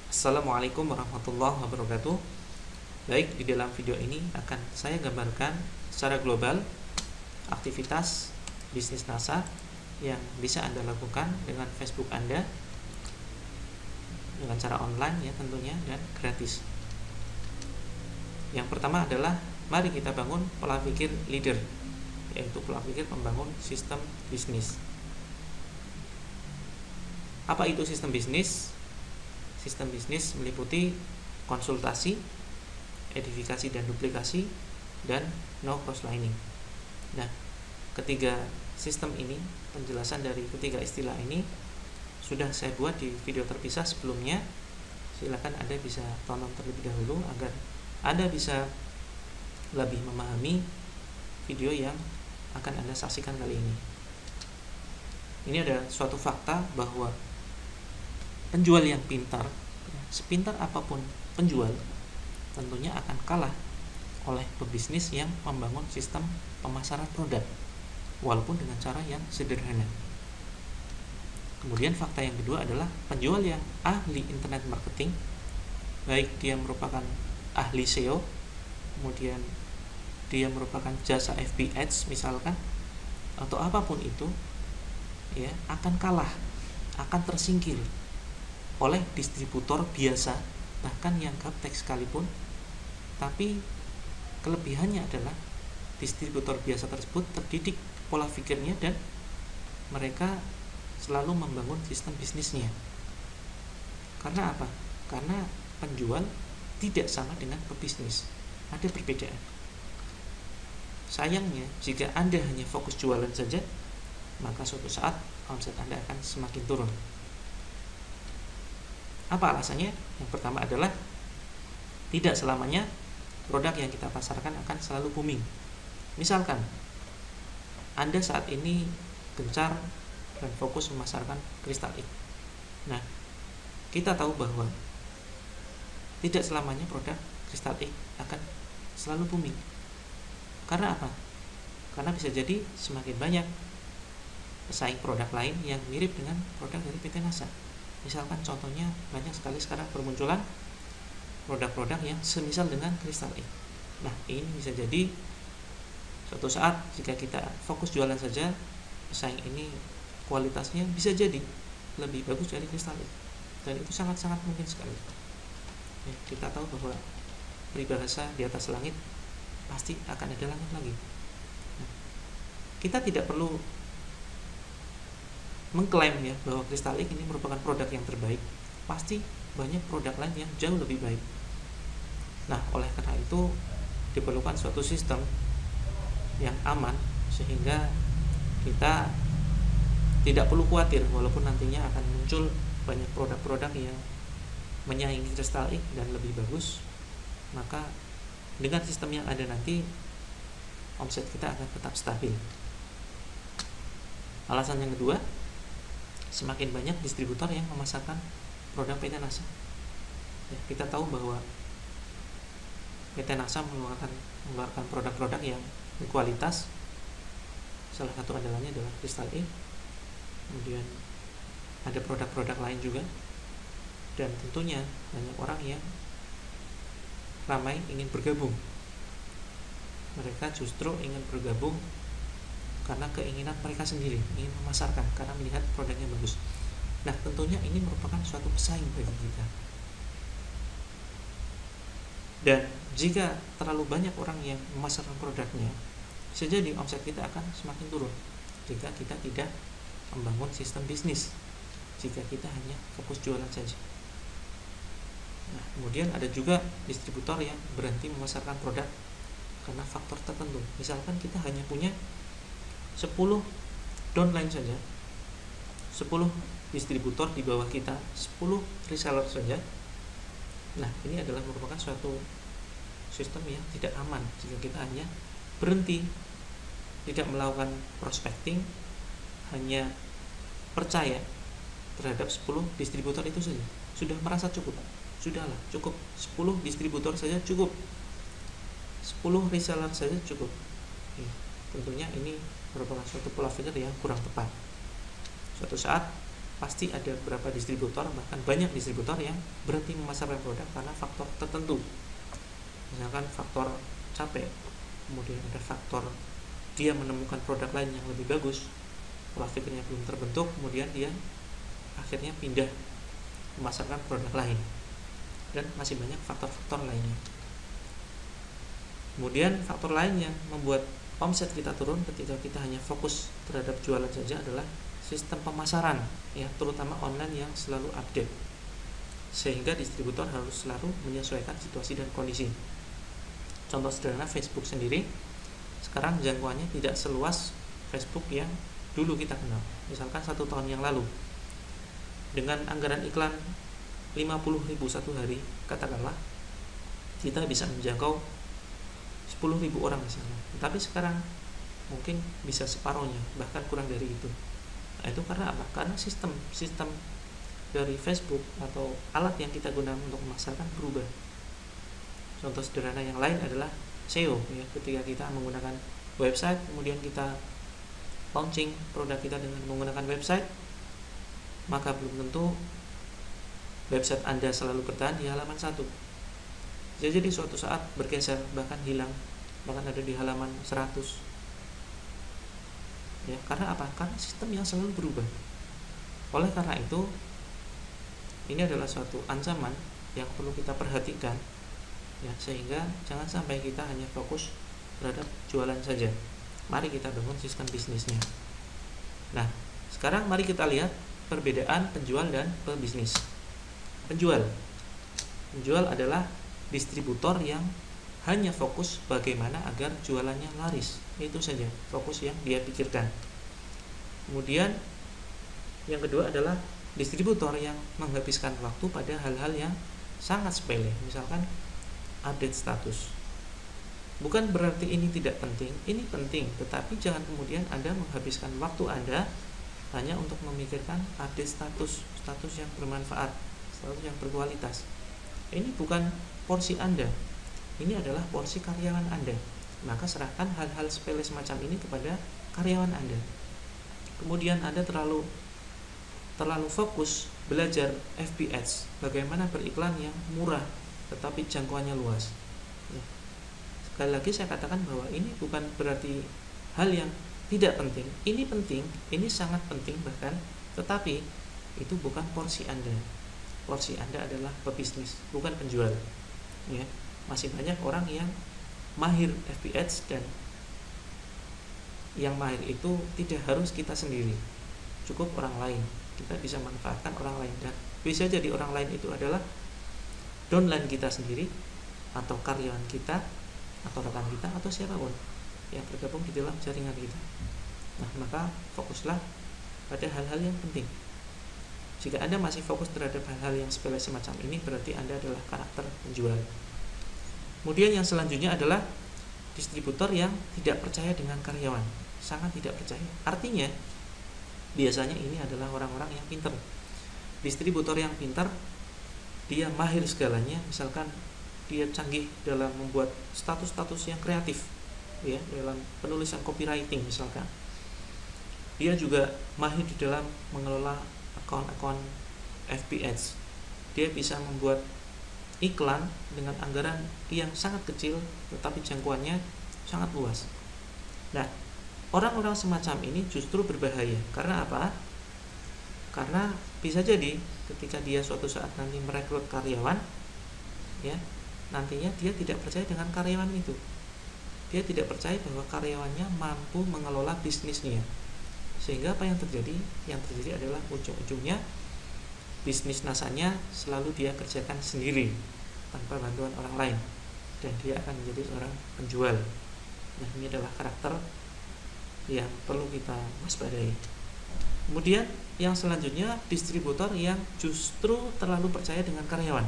Assalamualaikum warahmatullahi wabarakatuh. Baik, di dalam video ini akan saya gambarkan secara global aktivitas bisnis NASA yang bisa Anda lakukan dengan Facebook Anda dengan cara online ya tentunya, dan gratis. Yang pertama adalah mari kita bangun pola pikir leader, yaitu pola pikir membangun sistem bisnis. Apa itu sistem bisnis? Sistem bisnis meliputi konsultasi, edifikasi dan duplikasi, dan no cross-lining. Nah, ketiga sistem ini, penjelasan dari ketiga istilah ini sudah saya buat di video terpisah sebelumnya. Silakan Anda bisa tonton terlebih dahulu agar Anda bisa lebih memahami video yang akan Anda saksikan kali ini. Ini ada suatu fakta bahwa penjual yang pintar, sepintar apapun penjual, tentunya akan kalah oleh pebisnis yang membangun sistem pemasaran produk, walaupun dengan cara yang sederhana. Kemudian fakta yang kedua adalah penjual yang ahli internet marketing, baik dia merupakan ahli SEO, kemudian dia merupakan jasa FB Ads misalkan, atau apapun itu, ya akan kalah, akan tersingkir oleh distributor biasa, bahkan yang gaptek sekalipun. Tapi kelebihannya adalah distributor biasa tersebut terdidik pola pikirnya dan mereka selalu membangun sistem bisnisnya. Karena apa? Karena penjual tidak sama dengan pebisnis, ada perbedaan. Sayangnya jika Anda hanya fokus jualan saja, maka suatu saat omset Anda akan semakin turun. Apa alasannya? Yang pertama adalah tidak selamanya produk yang kita pasarkan akan selalu booming. Misalkan Anda saat ini gencar dan fokus memasarkan Crystal X. Nah, kita tahu bahwa tidak selamanya produk Crystal X akan selalu booming. Karena apa? Karena bisa jadi semakin banyak pesaing produk lain yang mirip dengan produk dari PT NASA. Misalkan contohnya banyak sekali sekarang bermunculan produk-produk yang semisal dengan Crystal X. Nah, ini bisa jadi suatu saat jika kita fokus jualan saja, pesaing ini kualitasnya bisa jadi lebih bagus dari Crystal X, dan itu sangat-sangat mungkin sekali. Ya, kita tahu bahwa peribahasa di atas langit pasti akan ada langit lagi. Nah, kita tidak perlu mengklaim ya bahwa Crystal X ini merupakan produk yang terbaik. Pasti banyak produk lain yang jauh lebih baik. Nah, oleh karena itu diperlukan suatu sistem yang aman sehingga kita tidak perlu khawatir walaupun nantinya akan muncul banyak produk-produk yang menyaingi Crystal X dan lebih bagus. Maka dengan sistem yang ada nanti omset kita akan tetap stabil. Alasan yang kedua, semakin banyak distributor yang memasarkan produk PT NASA. Ya, kita tahu bahwa PT NASA mengeluarkan produk-produk yang berkualitas. Salah satu andalannya adalah Crystal X. Kemudian ada produk-produk lain juga. Dan tentunya banyak orang yang ramai ingin bergabung. Mereka justru ingin bergabung karena keinginan mereka sendiri, ingin memasarkan karena melihat produknya bagus. Nah, tentunya ini merupakan suatu pesaing bagi kita. Dan jika terlalu banyak orang yang memasarkan produknya, bisa jadi omset kita akan semakin turun jika kita tidak membangun sistem bisnis, jika kita hanya fokus jualan saja. Nah, kemudian ada juga distributor yang berhenti memasarkan produk karena faktor tertentu. Misalkan kita hanya punya 10 downline saja, 10 distributor di bawah kita, 10 reseller saja. Nah, ini adalah merupakan suatu sistem yang tidak aman jika kita hanya berhenti, tidak melakukan prospecting, hanya percaya terhadap 10 distributor itu saja. Sudah merasa cukup, sudahlah cukup, 10 distributor saja cukup, 10 reseller saja cukup. Tentunya ini merupakan suatu pola pikir yang kurang tepat. Suatu saat pasti ada beberapa distributor, bahkan banyak distributor yang berhenti memasarkan produk karena faktor tertentu. Misalkan faktor capek, kemudian ada faktor dia menemukan produk lain yang lebih bagus, pola pikirnya belum terbentuk, kemudian dia akhirnya pindah memasarkan produk lain, dan masih banyak faktor-faktor lainnya. Kemudian faktor lain yang membuat omset kita turun ketika kita hanya fokus terhadap jualan saja adalah sistem pemasaran, ya, terutama online yang selalu update, sehingga distributor harus selalu menyesuaikan situasi dan kondisi. Contoh sederhana, Facebook sendiri sekarang jangkauannya tidak seluas Facebook yang dulu kita kenal. Misalkan 1 tahun yang lalu, dengan anggaran iklan 50.000 satu hari, katakanlah, kita bisa menjangkau 10.000 orang misalnya. Tapi sekarang mungkin bisa separuhnya, bahkan kurang dari itu. Nah, itu karena apa? Karena sistem dari Facebook atau alat yang kita gunakan untuk memasarkan berubah. Contoh sederhana yang lain adalah SEO, ya. Ketika kita menggunakan website, kemudian kita launching produk kita dengan menggunakan website, maka belum tentu website Anda selalu bertahan di halaman 1. Jadi suatu saat bergeser, bahkan hilang, bahkan ada di halaman 100. Ya, karena apa? Karena sistem yang selalu berubah. Oleh karena itu, ini adalah suatu ancaman yang perlu kita perhatikan, ya, sehingga jangan sampai kita hanya fokus terhadap jualan saja. Mari kita bangun sistem bisnisnya. Nah, sekarang mari kita lihat perbedaan penjual dan pebisnis. Penjual adalah distributor yang hanya fokus bagaimana agar jualannya laris. Itu saja fokus yang dia pikirkan. Kemudian yang kedua adalah distributor yang menghabiskan waktu pada hal-hal yang sangat sepele, misalkan update status. Bukan berarti ini tidak penting, ini penting, tetapi jangan kemudian Anda menghabiskan waktu Anda hanya untuk memikirkan update status yang bermanfaat, status yang berkualitas. Ini bukan porsi Anda, ini adalah porsi karyawan Anda. Maka serahkan hal-hal sepele semacam ini kepada karyawan Anda. Kemudian Anda terlalu fokus belajar FBS, bagaimana beriklan yang murah tetapi jangkauannya luas. Sekali lagi saya katakan bahwa ini bukan berarti hal yang tidak penting. Ini penting, ini sangat penting bahkan, tetapi itu bukan porsi Anda. Porsi Anda adalah pebisnis, bukan penjual. Ya, masih banyak orang yang mahir FBS, dan yang mahir itu tidak harus kita sendiri, cukup orang lain. Kita bisa manfaatkan orang lain, dan bisa jadi orang lain itu adalah downline kita sendiri, atau karyawan kita, atau rekan kita, atau siapapun yang bergabung di dalam jaringan kita. Nah, maka fokuslah pada hal-hal yang penting. Jika Anda masih fokus terhadap hal-hal yang sepele semacam ini, berarti Anda adalah karakter penjual. Kemudian yang selanjutnya adalah distributor yang tidak percaya dengan karyawan, sangat tidak percaya. Artinya, biasanya ini adalah orang-orang yang pintar. Distributor yang pintar, dia mahir segalanya, misalkan dia canggih dalam membuat status-status yang kreatif, ya, dalam penulisan copywriting misalkan. Dia juga mahir di dalam mengelola akun-akun FBS. Dia bisa membuat iklan dengan anggaran yang sangat kecil tetapi jangkauannya sangat luas. Nah, orang-orang semacam ini justru berbahaya. Karena apa? Karena bisa jadi ketika dia suatu saat nanti merekrut karyawan, ya, nantinya dia tidak percaya dengan karyawan itu. Dia tidak percaya bahwa karyawannya mampu mengelola bisnisnya. Sehingga apa yang terjadi? Yang terjadi adalah ujung-ujungnya bisnis nasanya selalu dia kerjakan sendiri tanpa bantuan orang lain, dan dia akan menjadi seorang penjual. Nah, ini adalah karakter yang perlu kita waspadai. Kemudian yang selanjutnya, distributor yang justru terlalu percaya dengan karyawan.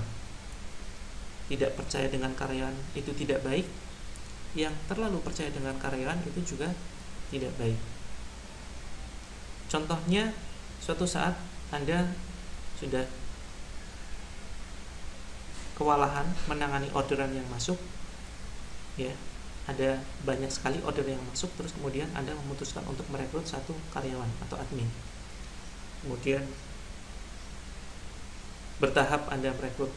Tidak percaya dengan karyawan itu tidak baik, yang terlalu percaya dengan karyawan itu juga tidak baik. Contohnya, suatu saat Anda sudah kewalahan menangani orderan yang masuk, ya, ada banyak sekali order yang masuk, terus kemudian Anda memutuskan untuk merekrut satu karyawan atau admin. Kemudian bertahap Anda merekrut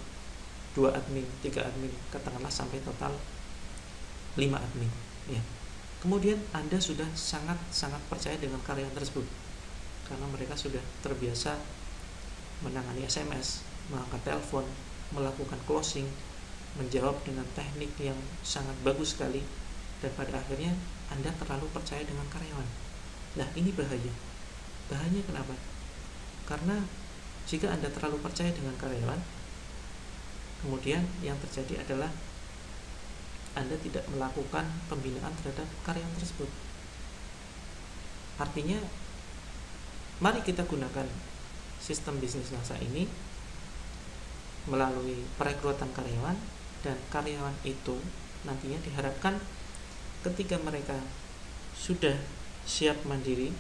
2 admin, 3 admin, katakanlah sampai total 5 admin, ya. Kemudian Anda sudah sangat percaya dengan karyawan tersebut karena mereka sudah terbiasa menangani SMS, mengangkat telepon, melakukan closing, menjawab dengan teknik yang sangat bagus sekali, dan pada akhirnya Anda terlalu percaya dengan karyawan. Nah, ini bahaya. Bahayanya kenapa? Karena jika Anda terlalu percaya dengan karyawan, kemudian yang terjadi adalah Anda tidak melakukan pembinaan terhadap karyawan tersebut. Artinya, mari kita gunakan sistem bisnis NASA ini melalui perekrutan karyawan, dan karyawan itu nantinya diharapkan ketika mereka sudah siap mandiri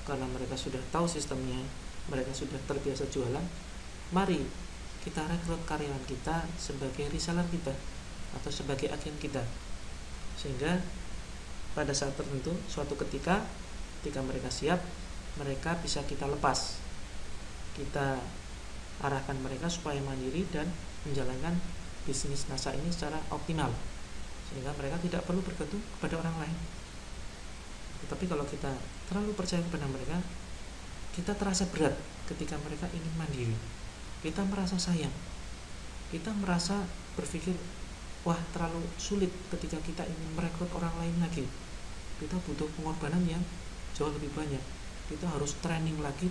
karena mereka sudah tahu sistemnya, mereka sudah terbiasa jualan, mari kita rekrut karyawan kita sebagai reseller kita atau sebagai agen kita, sehingga pada saat tertentu suatu ketika mereka siap, mereka bisa kita lepas, kita arahkan mereka supaya mandiri dan menjalankan bisnis NASA ini secara optimal, sehingga mereka tidak perlu bergantung kepada orang lain. Tetapi kalau kita terlalu percaya kepada mereka, kita terasa berat ketika mereka ingin mandiri, kita merasa sayang, kita merasa berpikir, wah, terlalu sulit ketika kita ingin merekrut orang lain lagi, kita butuh pengorbanan yang jauh lebih banyak, kita harus training lagi,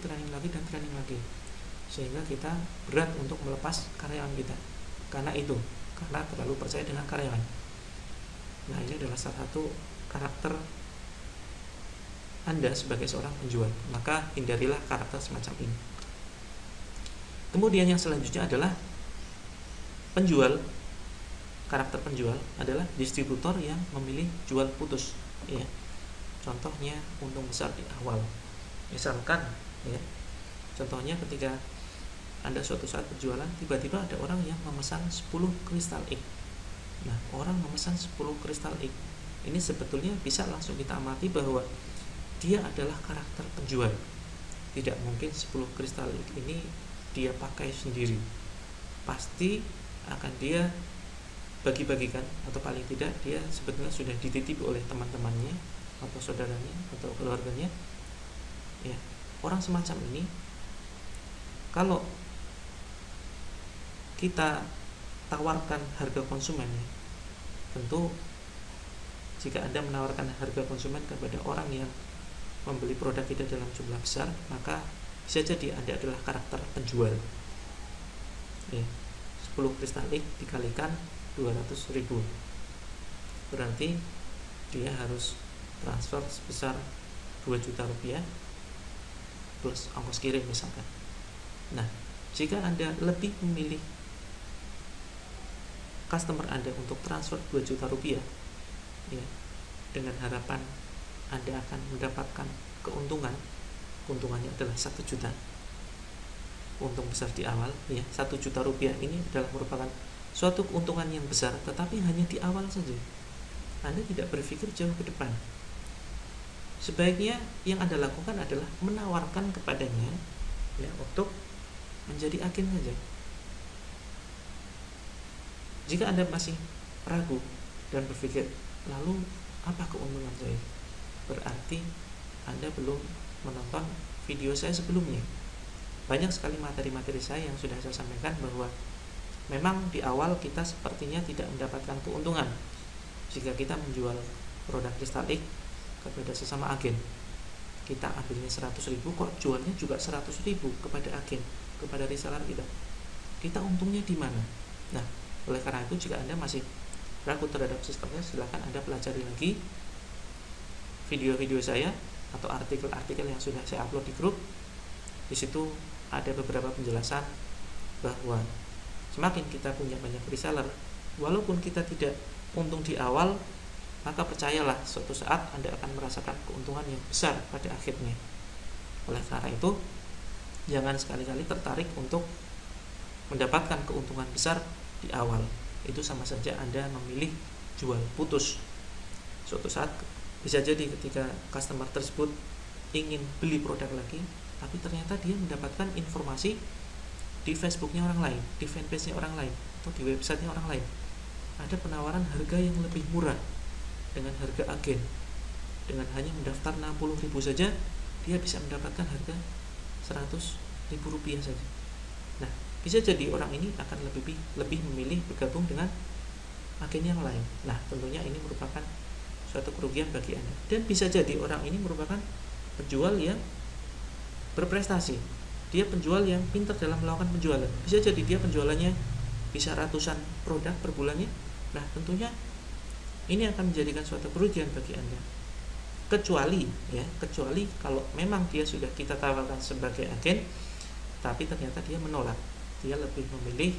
sehingga kita berat untuk melepas karyawan kita karena terlalu percaya dengan karyawan. Nah, ini adalah salah satu karakter Anda sebagai seorang penjual, maka hindarilah karakter semacam ini. Kemudian yang selanjutnya adalah penjual. Karakter penjual adalah distributor yang memilih jual putus, ya. Contohnya untung besar di awal. Misalkan, ya, contohnya ketika Anda suatu saat berjualan, tiba-tiba ada orang yang memesan 10 kristal X. Nah, orang memesan 10 kristal X ini sebetulnya bisa langsung kita amati bahwa dia adalah karakter penjual. Tidak mungkin 10 kristal X ini dia pakai sendiri. Pasti akan dia bagi-bagikan, atau paling tidak dia sebetulnya sudah dititip oleh teman-temannya atau saudaranya atau keluarganya, ya. Orang semacam ini, kalau kita tawarkan harga konsumen, ya, tentu jika Anda menawarkan harga konsumen kepada orang yang membeli produk kita dalam jumlah besar, maka bisa jadi Anda adalah karakter penjual, ya. 10 kristal X dikalikan 200.000, berarti dia harus transfer sebesar 2 juta rupiah plus ongkos kirim misalkan. Nah, jika Anda lebih memilih customer Anda untuk transfer 2 juta rupiah, ya, dengan harapan Anda akan mendapatkan keuntungannya adalah 1 juta, untung besar di awal, ya. 1 juta rupiah ini adalah merupakan suatu keuntungan yang besar, tetapi hanya di awal saja. Anda tidak berpikir jauh ke depan. Sebaiknya yang Anda lakukan adalah menawarkan kepadanya, ya, untuk menjadi agen saja. Jika Anda masih ragu dan berpikir, lalu apa keuntungan saya? Berarti Anda belum menonton video saya sebelumnya. Banyak sekali materi-materi saya yang sudah saya sampaikan bahwa memang di awal kita sepertinya tidak mendapatkan keuntungan jika kita menjual produk kristal X kepada sesama agen. Kita ambilnya 100.000, kok jualnya juga 100.000 kepada agen, kepada reseller kita untungnya di mana? Nah, oleh karena itu jika Anda masih ragu terhadap sistemnya, silakan Anda pelajari lagi video-video saya atau artikel-artikel yang sudah saya upload di grup. Di situ ada beberapa penjelasan bahwa semakin kita punya banyak reseller, walaupun kita tidak untung di awal, maka percayalah suatu saat Anda akan merasakan keuntungan yang besar pada akhirnya. Oleh karena itu, jangan sekali-kali tertarik untuk mendapatkan keuntungan besar di awal. Itu sama saja Anda memilih jual putus. Suatu saat bisa jadi ketika customer tersebut ingin beli produk lagi, tapi ternyata dia mendapatkan informasi di Facebooknya orang lain, di fanpage-nya orang lain, atau di websitenya orang lain, ada penawaran harga yang lebih murah dengan harga agen. Dengan hanya mendaftar 60.000 saja, dia bisa mendapatkan harga 100.000 rupiah saja. Nah, bisa jadi orang ini akan lebih memilih bergabung dengan agen yang lain. Nah, tentunya ini merupakan suatu kerugian bagi Anda. Dan bisa jadi orang ini merupakan penjual yang berprestasi. Dia penjual yang pintar dalam melakukan penjualan. Bisa jadi dia penjualannya bisa ratusan produk per bulannya. Nah, tentunya ini akan menjadikan suatu kerugian bagi Anda. Kecuali kalau memang dia sudah kita tawarkan sebagai agen, tapi ternyata dia menolak. Dia lebih memilih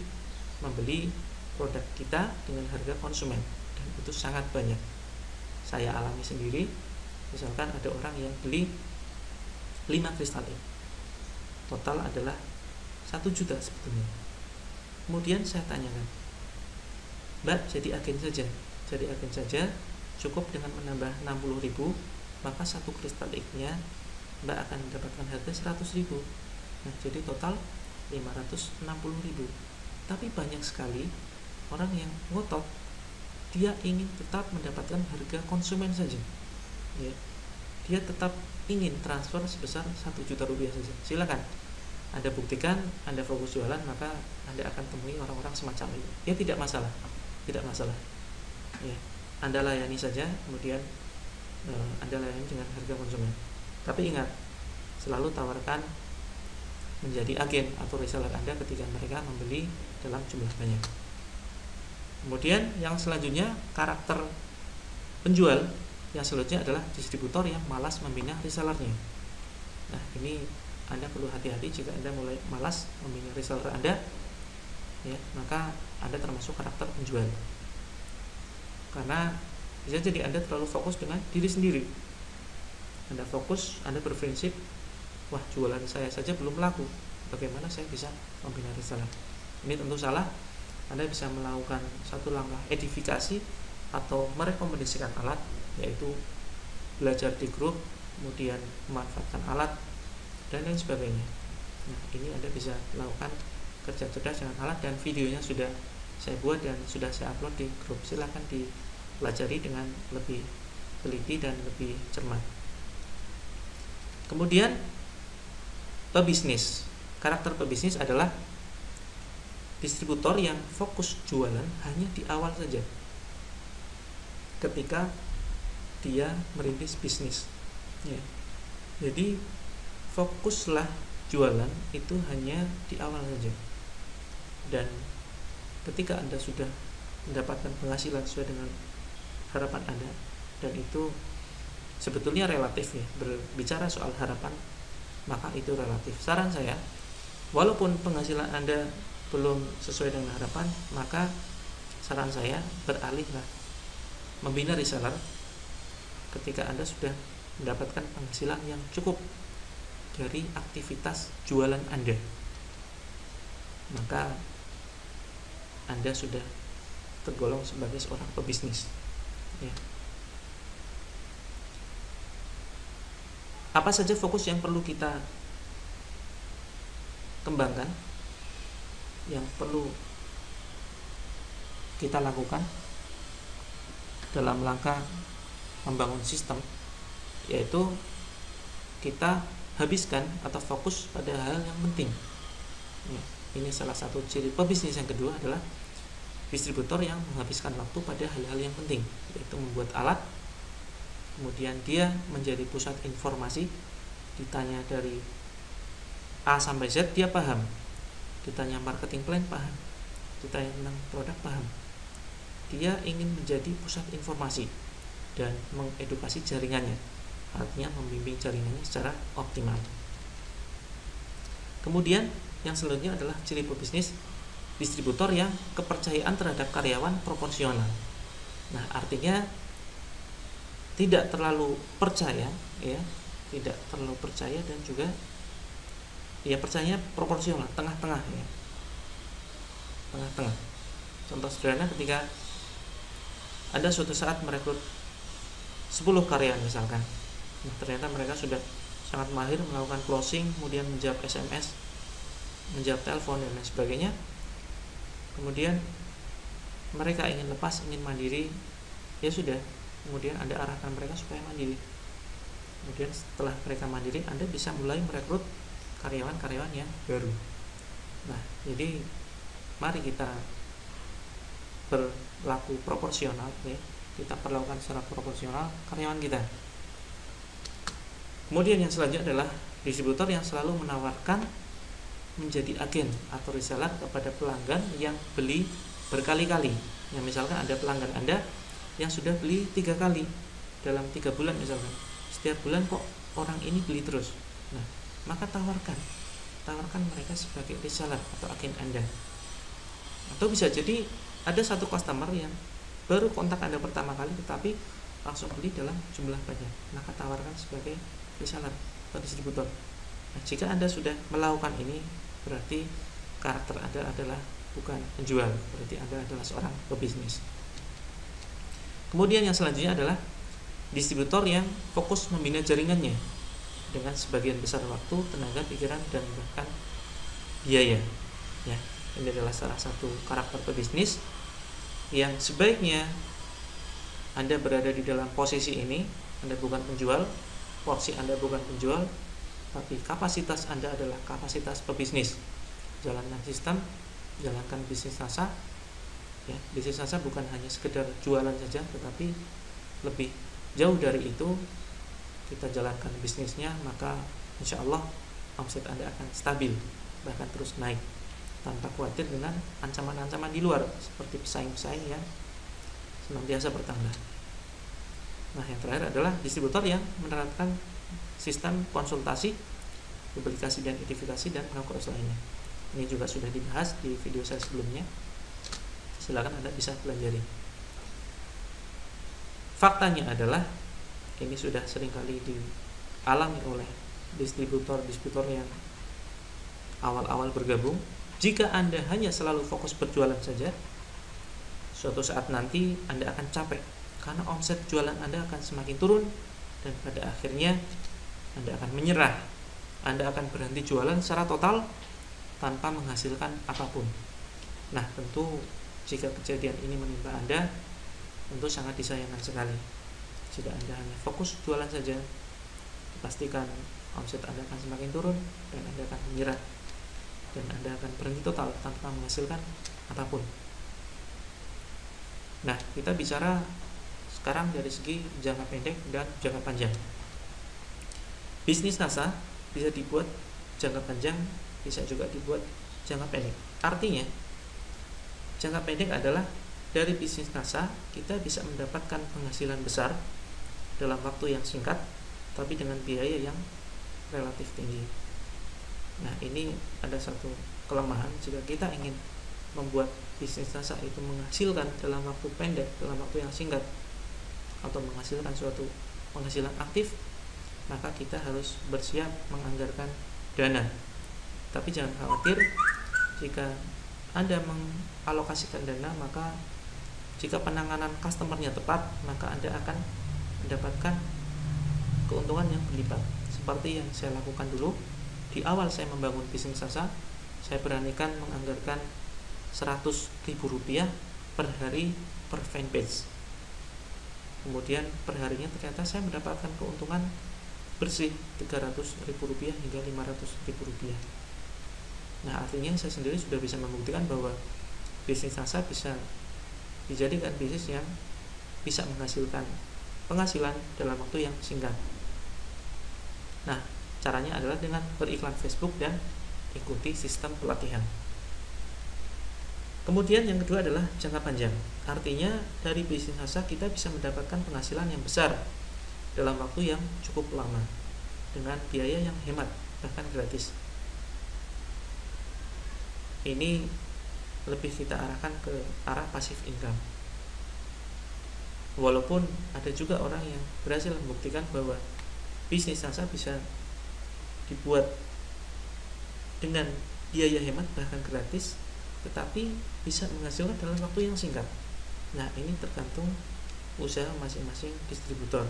membeli produk kita dengan harga konsumen, dan itu sangat banyak. Saya alami sendiri. Misalkan ada orang yang beli 5 kristal E, total adalah 1 juta sebetulnya. Kemudian saya tanyakan, Mbak, jadi agen saja, cukup dengan menambah 60.000, maka 1 kristal X-nya Mbak akan mendapatkan harga 100.000. Nah, jadi total 560.000. Tapi banyak sekali orang yang ngotot, dia ingin tetap mendapatkan harga konsumen saja, ya. Dia tetap ingin transfer sebesar 1 juta rupiah saja. Silakan Anda buktikan, Anda fokus jualan, maka Anda akan temui orang-orang semacam ini. Ya, tidak masalah. Ya, Anda layani saja, kemudian Anda layani dengan harga konsumen. Tapi ingat, selalu tawarkan menjadi agen atau reseller Anda ketika mereka membeli dalam jumlah banyak. Kemudian yang selanjutnya, karakter penjual yang selanjutnya adalah distributor yang malas membina resellernya. Nah, ini Anda perlu hati-hati. Jika Anda mulai malas membina reseller Anda, ya, maka Anda termasuk karakter penjual. Karena bisa jadi Anda terlalu fokus dengan diri sendiri. Anda fokus, Anda berprinsip, wah, jualan saya saja belum laku, bagaimana saya bisa membina reseller? Ini tentu salah. Anda bisa melakukan satu langkah edifikasi atau merekomendasikan alat, yaitu belajar di grup, kemudian memanfaatkan alat, dan lain sebagainya. Nah, ini Anda bisa lakukan kerja cerdas dengan alat, dan videonya sudah saya buat dan sudah saya upload di grup. Silahkan dipelajari dengan lebih teliti dan lebih cermat. Kemudian pebisnis. Karakter pebisnis adalah distributor yang fokus jualan hanya di awal saja, ketika dia merintis bisnis, ya. Jadi fokuslah jualan itu hanya di awal saja, dan ketika Anda sudah mendapatkan penghasilan sesuai dengan harapan Anda, dan itu sebetulnya relatif, ya. Berbicara soal harapan, maka itu relatif. Saran saya, walaupun penghasilan Anda belum sesuai dengan harapan, maka saran saya beralihlah membina reseller ketika Anda sudah mendapatkan penghasilan yang cukup dari aktivitas jualan Anda. Maka Anda sudah tergolong sebagai seorang pebisnis, ya. Apa saja fokus yang perlu kita kembangkan, yang perlu kita lakukan dalam langkah membangun sistem, yaitu kita habiskan atau fokus pada hal yang penting, ya. Ini salah satu ciri pebisnis. Yang kedua adalah distributor yang menghabiskan waktu pada hal-hal yang penting, yaitu membuat alat, kemudian dia menjadi pusat informasi. Ditanya dari A sampai Z, dia paham. Ditanya marketing plan, paham. Ditanya tentang produk, paham. Dia ingin menjadi pusat informasi dan mengedukasi jaringannya, artinya membimbing jaringannya secara optimal. Kemudian yang selanjutnya adalah ciri pebisnis, distributor yang kepercayaan terhadap karyawan proporsional. Nah, artinya tidak terlalu percaya, ya, tidak terlalu percaya, dan juga ya percaya proporsional, tengah-tengah, ya. Tengah-tengah. Contoh sederhana, ketika Anda suatu saat merekrut 10 karyawan misalkan, nah, ternyata mereka sudah sangat mahir melakukan closing, kemudian menjawab SMS, menjawab telepon dan lain sebagainya. Kemudian mereka ingin lepas, ingin mandiri, ya sudah, kemudian Anda arahkan mereka supaya mandiri. Kemudian setelah mereka mandiri, Anda bisa mulai merekrut karyawan-karyawan yang baru. Nah, jadi mari kita berlaku proporsional, ya. Kita perlakukan secara proporsional karyawan kita. Kemudian yang selanjutnya adalah distributor yang selalu menawarkan menjadi agen atau reseller kepada pelanggan yang beli berkali-kali. Ya, misalkan ada pelanggan Anda yang sudah beli 3 kali dalam 3 bulan misalkan. Setiap bulan kok orang ini beli terus. Nah, maka tawarkan mereka sebagai reseller atau agen Anda. Atau bisa jadi ada satu customer yang baru kontak Anda pertama kali tetapi langsung beli dalam jumlah banyak, maka tawarkan sebagai reseller atau distributor. Nah, jika Anda sudah melakukan ini, berarti karakter Anda adalah bukan penjual, berarti Anda adalah seorang pebisnis. Kemudian yang selanjutnya adalah distributor yang fokus membina jaringannya dengan sebagian besar waktu, tenaga, pikiran, dan bahkan biaya. Ya, ini adalah salah satu karakter pebisnis yang sebaiknya Anda berada di dalam posisi ini. Anda bukan penjual, porsi Anda bukan penjual, tapi kapasitas Anda adalah kapasitas pebisnis. Jalankan sistem, jalankan bisnis NASA. Ya, bisnis NASA bukan hanya sekedar jualan saja, tetapi lebih jauh dari itu. Kita jalankan bisnisnya, maka insya Allah omset Anda akan stabil, bahkan terus naik, tanpa khawatir dengan ancaman-ancaman di luar seperti pesaing-pesaing yang senantiasa bertambah. Nah, yang terakhir adalah distributor yang menerapkan sistem konsultasi, publikasi dan identifikasi dan pengakuan lainnya. Ini juga sudah dibahas di video saya sebelumnya. Silakan Anda bisa pelajari. Faktanya adalah ini sudah seringkali dialami oleh distributor yang awal-awal bergabung. Jika Anda hanya selalu fokus berjualan saja, suatu saat nanti Anda akan capek karena omset jualan Anda akan semakin turun dan pada akhirnya Anda akan menyerah. Anda akan berhenti jualan secara total tanpa menghasilkan apapun. Nah, tentu jika kejadian ini menimpa Anda, tentu sangat disayangkan sekali. Jika Anda hanya fokus jualan saja, pastikan omset Anda akan semakin turun dan Anda akan menyerah. Dan Anda akan berhenti total tanpa menghasilkan apapun. Nah, kita bicara sekarang dari segi jangka pendek dan jangka panjang. Bisnis NASA bisa dibuat jangka panjang, bisa juga dibuat jangka pendek. Artinya, jangka pendek adalah dari bisnis NASA kita bisa mendapatkan penghasilan besar dalam waktu yang singkat, tapi dengan biaya yang relatif tinggi. Nah, ini ada satu kelemahan jika kita ingin membuat bisnis NASA itu menghasilkan dalam waktu pendek, dalam waktu yang singkat, atau menghasilkan suatu penghasilan aktif, maka kita harus bersiap menganggarkan dana. Tapi jangan khawatir, jika Anda mengalokasikan dana, maka jika penanganan customernya tepat, maka Anda akan mendapatkan keuntungan yang berlipat. Seperti yang saya lakukan dulu. Di awal saya membangun bisnis NASA, saya beranikan menganggarkan Rp100.000 per hari per fanpage. Kemudian per harinya ternyata saya mendapatkan keuntungan bersih Rp300.000 hingga Rp500.000. Nah, artinya saya sendiri sudah bisa membuktikan bahwa bisnis NASA bisa dijadikan bisnis yang bisa menghasilkan penghasilan dalam waktu yang singkat. Nah, caranya adalah dengan beriklan Facebook dan ikuti sistem pelatihan. Kemudian yang kedua adalah jangka panjang. Artinya dari bisnis NASA kita bisa mendapatkan penghasilan yang besar dalam waktu yang cukup lama dengan biaya yang hemat, bahkan gratis. Ini lebih kita arahkan ke arah passive income. Walaupun ada juga orang yang berhasil membuktikan bahwa bisnis NASA bisa dibuat dengan biaya hemat bahkan gratis, tetapi bisa menghasilkan dalam waktu yang singkat. Nah, ini tergantung usaha masing-masing distributor.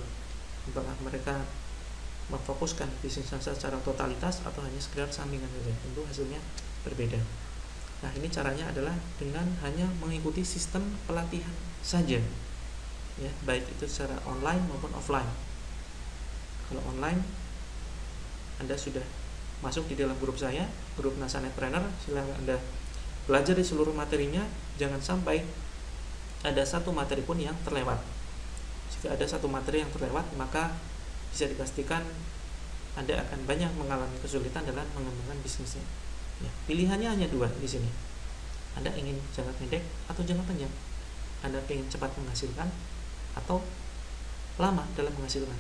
Apakah mereka memfokuskan bisnis NASA secara totalitas atau hanya sekedar sampingan saja. Tentu hasilnya berbeda. Nah, ini caranya adalah dengan hanya mengikuti sistem pelatihan saja, ya, baik itu secara online maupun offline. Kalau online, Anda sudah masuk di dalam grup saya, grup NASA Netpreneur, silahkan Anda belajar di seluruh materinya. Jangan sampai ada satu materi pun yang terlewat. Jika ada satu materi yang terlewat, maka bisa dipastikan Anda akan banyak mengalami kesulitan dalam mengembangkan bisnisnya. Ya, pilihannya hanya dua di sini. Anda ingin jangka pendek atau jangka panjang. Anda ingin cepat menghasilkan atau lama dalam menghasilkan.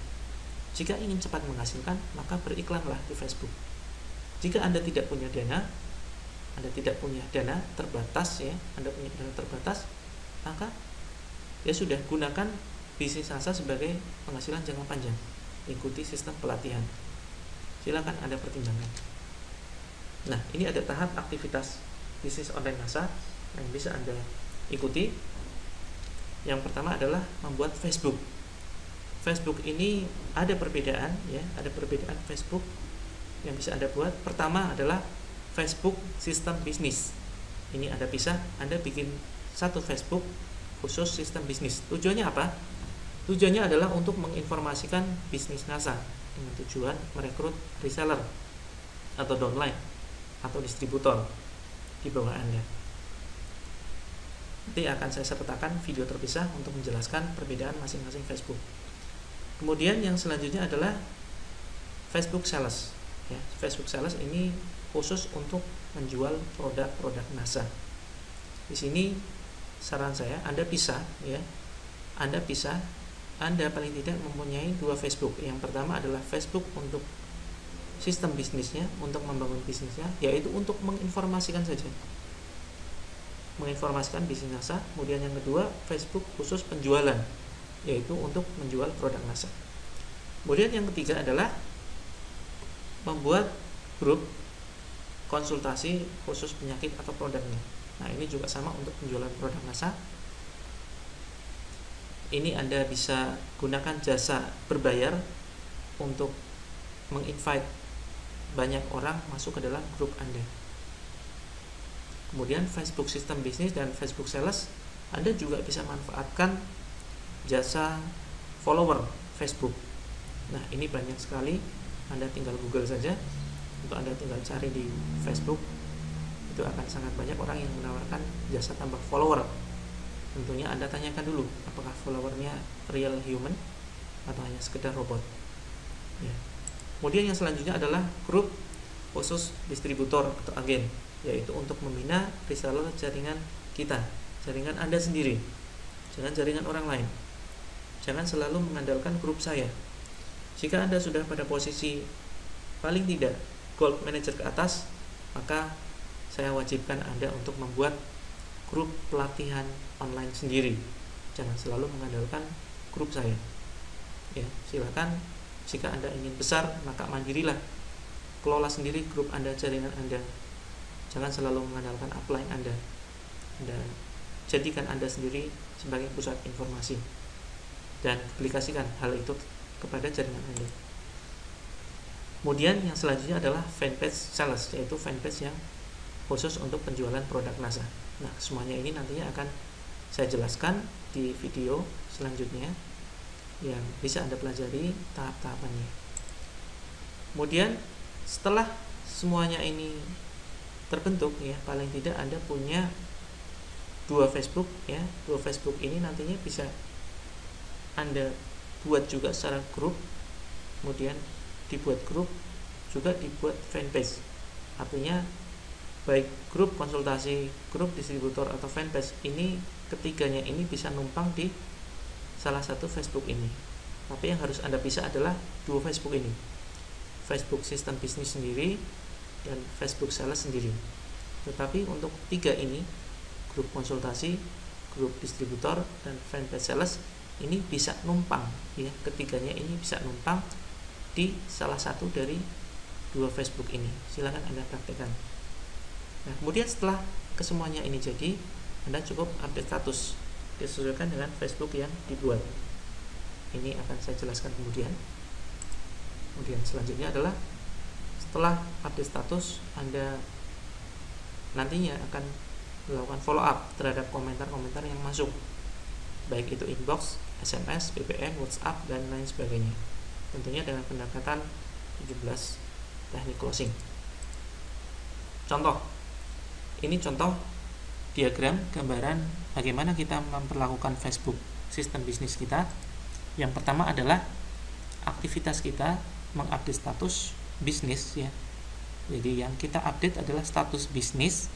Jika ingin cepat menghasilkan, maka beriklanlah di Facebook. Jika Anda tidak punya dana, terbatas, ya, Anda punya dana terbatas, maka ya sudah, gunakan bisnis NASA sebagai penghasilan jangka panjang. Ikuti sistem pelatihan. Silakan Anda pertimbangkan. Nah, ini ada tahap aktivitas bisnis online NASA yang bisa Anda ikuti. Yang pertama adalah membuat Facebook. Facebook ini ada perbedaan, ya, ada perbedaan Facebook yang bisa Anda buat. Pertama adalah Facebook sistem bisnis. Ini Anda bisa, Anda bikin satu Facebook khusus sistem bisnis. Tujuannya apa? Tujuannya adalah untuk menginformasikan bisnis NASA dengan tujuan merekrut reseller atau downline atau distributor di bawah Anda. Nanti akan saya sertakan video terpisah untuk menjelaskan perbedaan masing-masing Facebook. Kemudian yang selanjutnya adalah Facebook Sales. Ya, Facebook Sales ini khusus untuk menjual produk-produk NASA. Di sini saran saya, Anda paling tidak mempunyai dua Facebook. Yang pertama adalah Facebook untuk sistem bisnisnya, untuk membangun bisnisnya, yaitu untuk menginformasikan saja, menginformasikan bisnis NASA. Kemudian yang kedua, Facebook khusus penjualan, yaitu untuk menjual produk NASA. Kemudian yang ketiga adalah membuat grup konsultasi khusus penyakit atau produknya. Nah, ini juga sama untuk penjualan produk NASA. Ini Anda bisa gunakan jasa berbayar untuk menginvite banyak orang masuk ke dalam grup Anda. Kemudian Facebook sistem bisnis dan Facebook sales, Anda juga bisa manfaatkan jasa follower Facebook. Nah, ini banyak sekali. Anda tinggal Google saja, untuk Anda tinggal cari di Facebook, itu akan sangat banyak orang yang menawarkan jasa tambah follower. Tentunya Anda tanyakan dulu, apakah followernya real human atau hanya sekedar robot, ya. Kemudian yang selanjutnya adalah grup khusus distributor atau agen, yaitu untuk membina reseller jaringan kita, jaringan Anda sendiri, jangan jaringan orang lain. Jangan selalu mengandalkan grup saya. Jika Anda sudah pada posisi paling tidak gold manager ke atas, maka saya wajibkan Anda untuk membuat grup pelatihan online sendiri. Jangan selalu mengandalkan grup saya. Ya, silakan. Jika Anda ingin besar, maka mandirilah. Kelola sendiri grup Anda, jaringan Anda. Jangan selalu mengandalkan upline Anda. Anda jadikan Anda sendiri sebagai pusat informasi dan aplikasikan hal itu kepada jaringan Anda. Kemudian yang selanjutnya adalah fanpage sales, yaitu fanpage yang khusus untuk penjualan produk NASA. Nah, semuanya ini nantinya akan saya jelaskan di video selanjutnya yang bisa Anda pelajari tahap-tahapannya. Kemudian setelah semuanya ini terbentuk, ya, paling tidak Anda punya dua Facebook, ya. Dua Facebook ini nantinya bisa Anda buat juga secara grup, kemudian dibuat grup juga dibuat fanpage. Artinya baik grup konsultasi, grup distributor atau fanpage ini, ketiganya ini bisa numpang di salah satu Facebook ini. Tapi yang harus Anda bisa adalah dua Facebook ini, Facebook sistem bisnis sendiri dan Facebook sales sendiri. Tetapi untuk tiga ini, grup konsultasi, grup distributor, dan fanpage sales, ini bisa numpang, ya, ketiganya ini bisa numpang di salah satu dari dua Facebook ini. Silakan Anda praktekkan. Nah, kemudian setelah kesemuanya ini jadi, Anda cukup update status disesuaikan dengan Facebook yang dibuat. Ini akan saya jelaskan kemudian. Kemudian selanjutnya adalah setelah update status, Anda nantinya akan melakukan follow up terhadap komentar-komentar yang masuk, baik itu inbox, SMS, BBM, WhatsApp, dan lain sebagainya, tentunya dengan pendekatan 17 teknik closing. Contoh, ini contoh diagram gambaran bagaimana kita memperlakukan Facebook sistem bisnis kita. Yang pertama adalah aktivitas kita mengupdate status bisnis ya. Jadi yang kita update adalah status bisnis,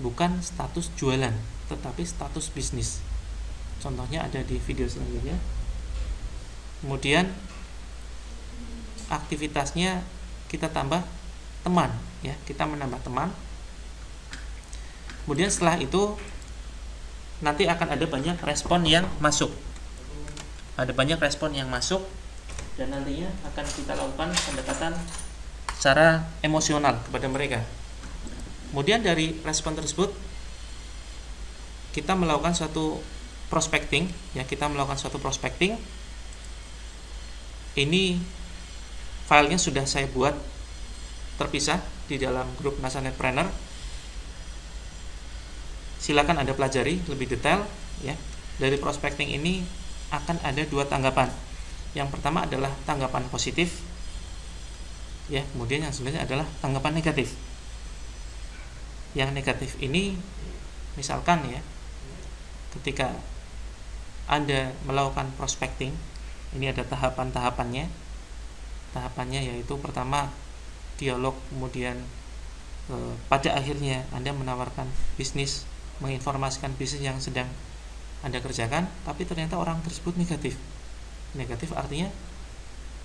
bukan status jualan, tetapi status bisnis. Contohnya ada di video selanjutnya. Kemudian aktivitasnya kita tambah teman ya, kita menambah teman. Kemudian setelah itu nanti akan ada banyak respon yang masuk. Ada banyak respon yang masuk dan nantinya akan kita lakukan pendekatan secara emosional kepada mereka. Kemudian dari respon tersebut kita melakukan suatu prospecting ya, kita melakukan suatu prospecting. Ini filenya sudah saya buat terpisah di dalam grup NASA Netpreneur. Silakan Anda pelajari lebih detail ya. Dari prospecting ini akan ada dua tanggapan. Yang pertama adalah tanggapan positif ya, kemudian yang selanjutnya adalah tanggapan negatif. Yang negatif ini misalkan ya, ketika Anda melakukan prospecting, ini ada tahapan-tahapannya. Tahapannya yaitu pertama dialog, kemudian pada akhirnya Anda menawarkan bisnis, menginformasikan bisnis yang sedang Anda kerjakan, tapi ternyata orang tersebut negatif. Negatif artinya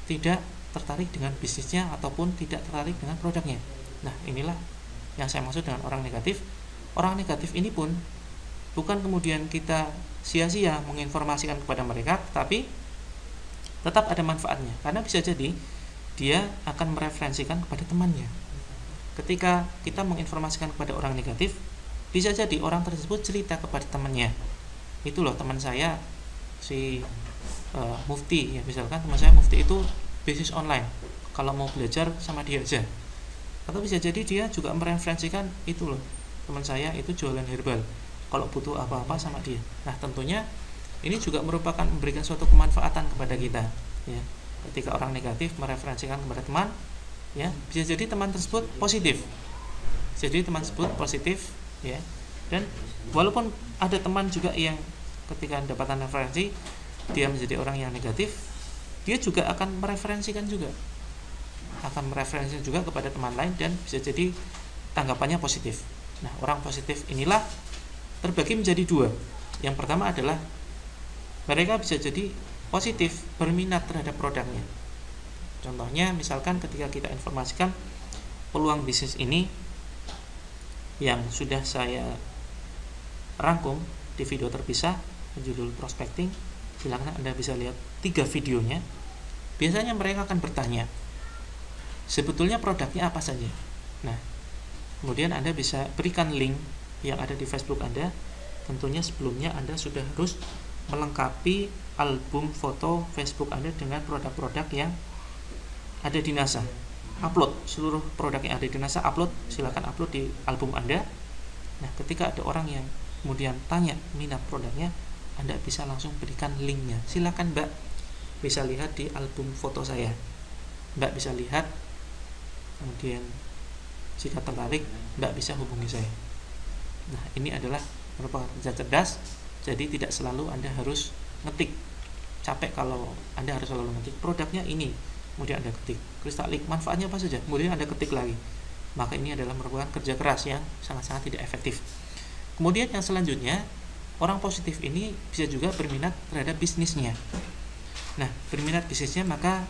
tidak tertarik dengan bisnisnya ataupun tidak tertarik dengan produknya. Nah, inilah yang saya maksud dengan orang negatif. Orang negatif ini pun bukan kemudian kita sia-sia menginformasikan kepada mereka, tapi tetap ada manfaatnya, karena bisa jadi dia akan mereferensikan kepada temannya. Ketika kita menginformasikan kepada orang negatif, bisa jadi orang tersebut cerita kepada temannya, itu loh teman saya si Mufti ya, misalkan teman saya Mufti itu bisnis online, kalau mau belajar sama dia aja. Atau bisa jadi dia juga mereferensikan, itu loh teman saya itu jualan herbal, kalau butuh apa-apa sama dia. Nah, tentunya ini juga merupakan memberikan suatu kemanfaatan kepada kita ya. Ketika orang negatif mereferensikan kepada teman ya, bisa jadi teman tersebut positif. Jadi teman tersebut positif ya. Dan walaupun ada teman juga yang ketika mendapatkan referensi dia menjadi orang yang negatif, dia juga akan mereferensikan juga, kepada teman lain, dan bisa jadi tanggapannya positif. Nah, orang positif inilah terbagi menjadi dua. Yang pertama adalah mereka bisa jadi positif, berminat terhadap produknya. Contohnya misalkan ketika kita informasikan peluang bisnis ini yang sudah saya rangkum di video terpisah berjudul prospecting, silakan Anda bisa lihat 3 videonya. Biasanya mereka akan bertanya, sebetulnya produknya apa saja. Nah, kemudian Anda bisa berikan link yang ada di Facebook Anda. Tentunya sebelumnya Anda sudah harus melengkapi album foto Facebook Anda dengan produk-produk yang ada di NASA. Upload seluruh produk yang ada di NASA, silakan upload di album Anda. Nah, ketika ada orang yang kemudian tanya minat produknya, Anda bisa langsung berikan linknya. Silakan Mbak, bisa lihat di album foto saya. Mbak bisa lihat, kemudian jika tertarik Mbak bisa hubungi saya. Nah, ini adalah merupakan kerja cerdas. Jadi tidak selalu Anda harus ngetik. Capek kalau Anda harus selalu ngetik produknya ini, kemudian Anda ketik Kristalik, manfaatnya apa saja, kemudian Anda ketik lagi. Maka ini adalah merupakan kerja keras yang sangat-sangat tidak efektif. Kemudian yang selanjutnya, orang positif ini bisa juga berminat terhadap bisnisnya. Nah, berminat bisnisnya maka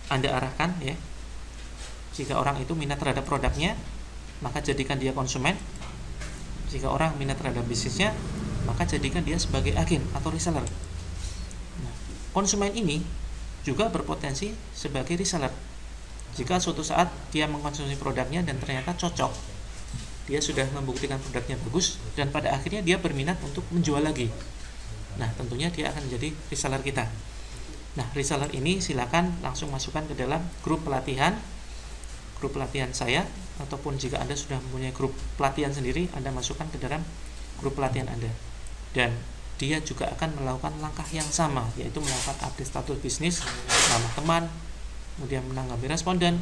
Anda arahkan ya. Jika orang itu minat terhadap produknya, maka jadikan dia konsumen. Jika orang minat terhadap bisnisnya, maka jadikan dia sebagai agen atau reseller. Nah, konsumen ini juga berpotensi sebagai reseller. Jika suatu saat dia mengkonsumsi produknya dan ternyata cocok, dia sudah membuktikan produknya bagus, dan pada akhirnya dia berminat untuk menjual lagi. Nah, tentunya dia akan menjadi reseller kita. Nah, reseller ini silakan langsung masukkan ke dalam grup pelatihan grup pelatihan saya, ataupun jika Anda sudah mempunyai grup pelatihan sendiri, Anda masukkan ke dalam grup pelatihan Anda. Dan dia juga akan melakukan langkah yang sama, yaitu melakukan update status bisnis, nama teman, kemudian menanggapi respon, dan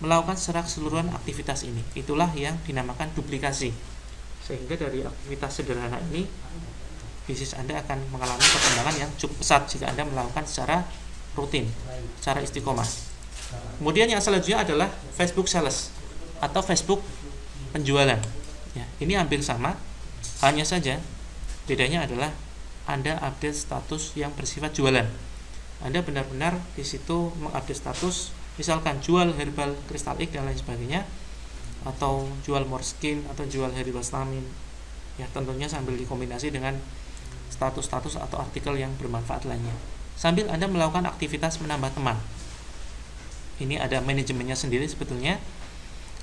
melakukan secara keseluruhan aktivitas ini. Itulah yang dinamakan duplikasi. Sehingga dari aktivitas sederhana ini, bisnis Anda akan mengalami perkembangan yang cukup pesat jika Anda melakukan secara rutin, secara istiqomah. Kemudian yang selanjutnya adalah Facebook Sales atau Facebook penjualan. Ya, ini hampir sama, hanya saja bedanya adalah Anda update status yang bersifat jualan. Anda benar-benar di situ mengupdate status, misalkan jual herbal kristal X dan lain sebagainya, atau jual Morskin atau jual herbal stamin. Ya, tentunya sambil dikombinasi dengan status-status atau artikel yang bermanfaat lainnya. Sambil Anda melakukan aktivitas menambah teman. Ini ada manajemennya sendiri sebetulnya.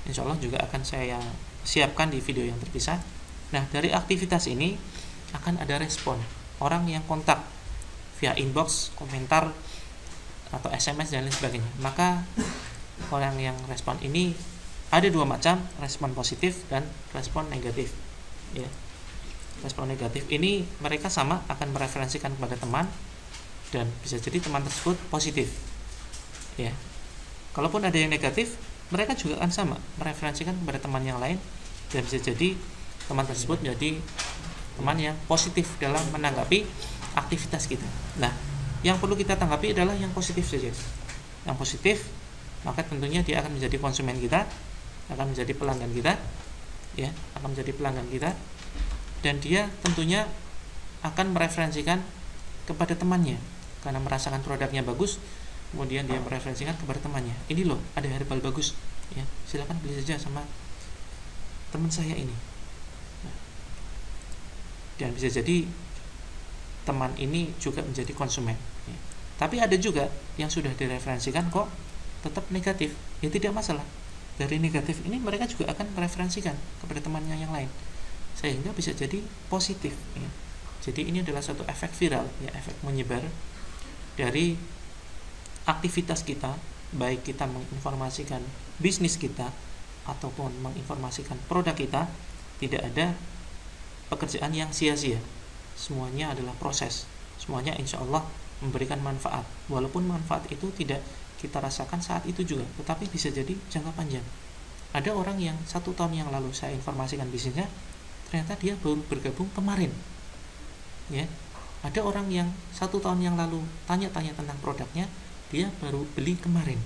Insya Allah juga akan saya siapkan di video yang terpisah. Nah, dari aktivitas ini akan ada respon orang yang kontak via inbox, komentar, atau SMS dan lain sebagainya. Maka orang yang respon ini ada dua macam, respon positif dan respon negatif. Ya. Respon negatif ini mereka sama akan mereferensikan kepada teman, dan bisa jadi teman tersebut positif. Ya. Kalaupun ada yang negatif, mereka juga akan sama mereferensikan kepada teman yang lain, dan bisa jadi teman tersebut menjadi teman yang positif dalam menanggapi aktivitas kita. Nah, yang perlu kita tanggapi adalah yang positif saja. Yang positif, maka tentunya dia akan menjadi konsumen kita, akan menjadi pelanggan kita, ya, akan menjadi pelanggan kita, dan dia tentunya akan mereferensikan kepada temannya karena merasakan produknya bagus. Kemudian dia mereferensikan kepada temannya, ini loh ada herbal bagus, ya, silakan beli saja sama teman saya ini. Nah, dan bisa jadi teman ini juga menjadi konsumen, ya. Tapi ada juga yang sudah direferensikan kok tetap negatif, ya tidak masalah. Dari negatif ini mereka juga akan mereferensikan kepada temannya yang lain, sehingga bisa jadi positif, ya. Jadi ini adalah suatu efek viral, ya, efek menyebar dari aktivitas kita, baik kita menginformasikan bisnis kita ataupun menginformasikan produk kita. Tidak ada pekerjaan yang sia-sia, semuanya adalah proses, semuanya insya Allah memberikan manfaat, walaupun manfaat itu tidak kita rasakan saat itu juga, tetapi bisa jadi jangka panjang. Ada orang yang 1 tahun yang lalu saya informasikan bisnisnya, ternyata dia baru bergabung kemarin, ya. Ada orang yang 1 tahun yang lalu tanya-tanya tentang produknya, dia baru beli kemarin.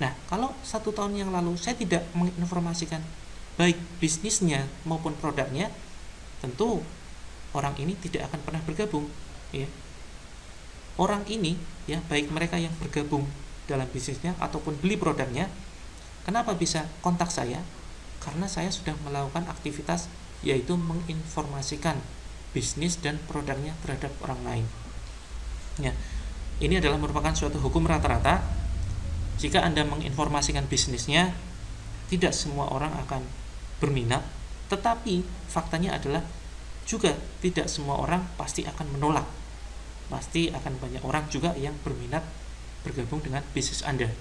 Nah, kalau 1 tahun yang lalu saya tidak menginformasikan baik bisnisnya maupun produknya, tentu orang ini tidak akan pernah bergabung, ya. Orang ini, ya, baik mereka yang bergabung dalam bisnisnya ataupun beli produknya, kenapa bisa kontak saya? Karena saya sudah melakukan aktivitas, yaitu menginformasikan bisnis dan produknya terhadap orang lain, ya. Ini adalah merupakan suatu hukum rata-rata. Jika Anda menginformasikan bisnisnya, tidak semua orang akan berminat, tetapi faktanya adalah juga tidak semua orang pasti akan menolak. Pasti akan banyak orang juga yang berminat bergabung dengan bisnis Anda.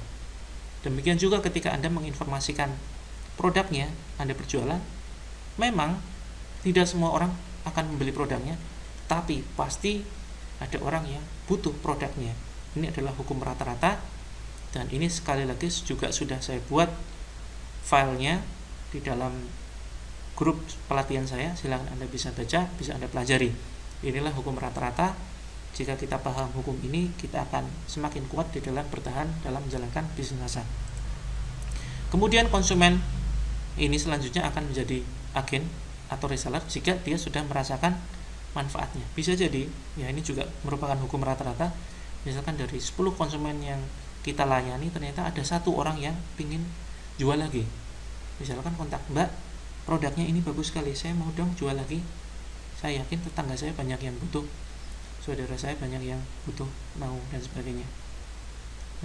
Demikian juga ketika Anda menginformasikan produknya, Anda berjualan, memang tidak semua orang akan membeli produknya, tapi pasti ada orang yang butuh produknya. Ini adalah hukum rata-rata, dan ini sekali lagi juga sudah saya buat filenya di dalam grup pelatihan saya. Silakan Anda bisa baca, bisa Anda pelajari. Inilah hukum rata-rata. Jika kita paham hukum ini, kita akan semakin kuat di dalam bertahan dalam menjalankan bisnis masa. Kemudian konsumen ini selanjutnya akan menjadi agen atau reseller jika dia sudah merasakan manfaatnya. Bisa jadi, ya, ini juga merupakan hukum rata-rata. Misalkan dari 10 konsumen yang kita layani, ternyata ada 1 orang yang ingin jual lagi. Misalkan kontak, Mbak, produknya ini bagus sekali, saya mau dong jual lagi. Saya yakin tetangga saya banyak yang butuh, saudara saya banyak yang butuh, mau, dan sebagainya.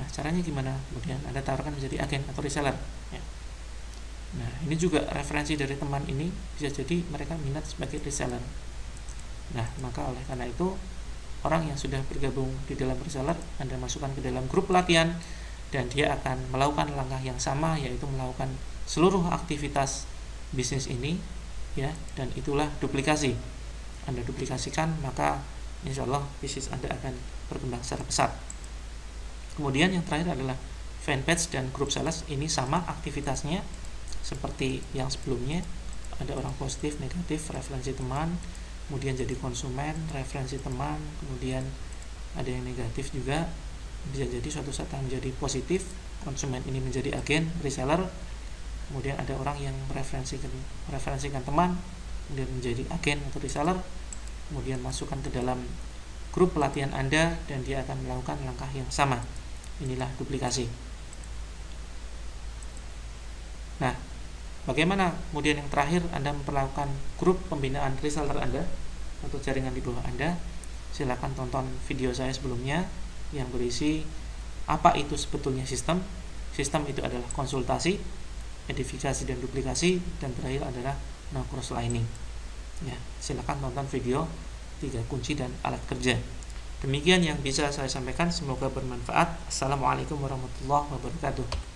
Nah, caranya gimana? Kemudian Anda tawarkan menjadi agen atau reseller, ya. Nah, ini juga referensi dari teman ini, bisa jadi mereka minat sebagai reseller. Nah, maka oleh karena itu, orang yang sudah bergabung di dalam reseller, Anda masukkan ke dalam grup pelatihan, dan dia akan melakukan langkah yang sama, yaitu melakukan seluruh aktivitas bisnis ini, ya, dan itulah duplikasi. Anda duplikasikan, maka insya Allah bisnis Anda akan berkembang secara pesat. Kemudian yang terakhir adalah fanpage dan grup sales. Ini sama aktivitasnya seperti yang sebelumnya, ada orang positif, negatif, referensi teman, kemudian jadi konsumen, referensi teman, kemudian ada yang negatif juga, bisa jadi suatu saat menjadi positif, konsumen ini menjadi agen, reseller, kemudian ada orang yang mereferensikan teman, kemudian menjadi agen atau reseller, kemudian masukkan ke dalam grup pelatihan Anda dan dia akan melakukan langkah yang sama. Inilah duplikasi. Nah, bagaimana kemudian yang terakhir Anda memperlakukan grup pembinaan reseller Anda atau jaringan di bawah Anda? Silakan tonton video saya sebelumnya yang berisi apa itu sebetulnya sistem. Sistem itu adalah konsultasi, edifikasi dan duplikasi, dan terakhir adalah no cross lining. Ya, silakan tonton video 3 kunci dan alat kerja. Demikian yang bisa saya sampaikan, semoga bermanfaat. Assalamualaikum warahmatullahi wabarakatuh.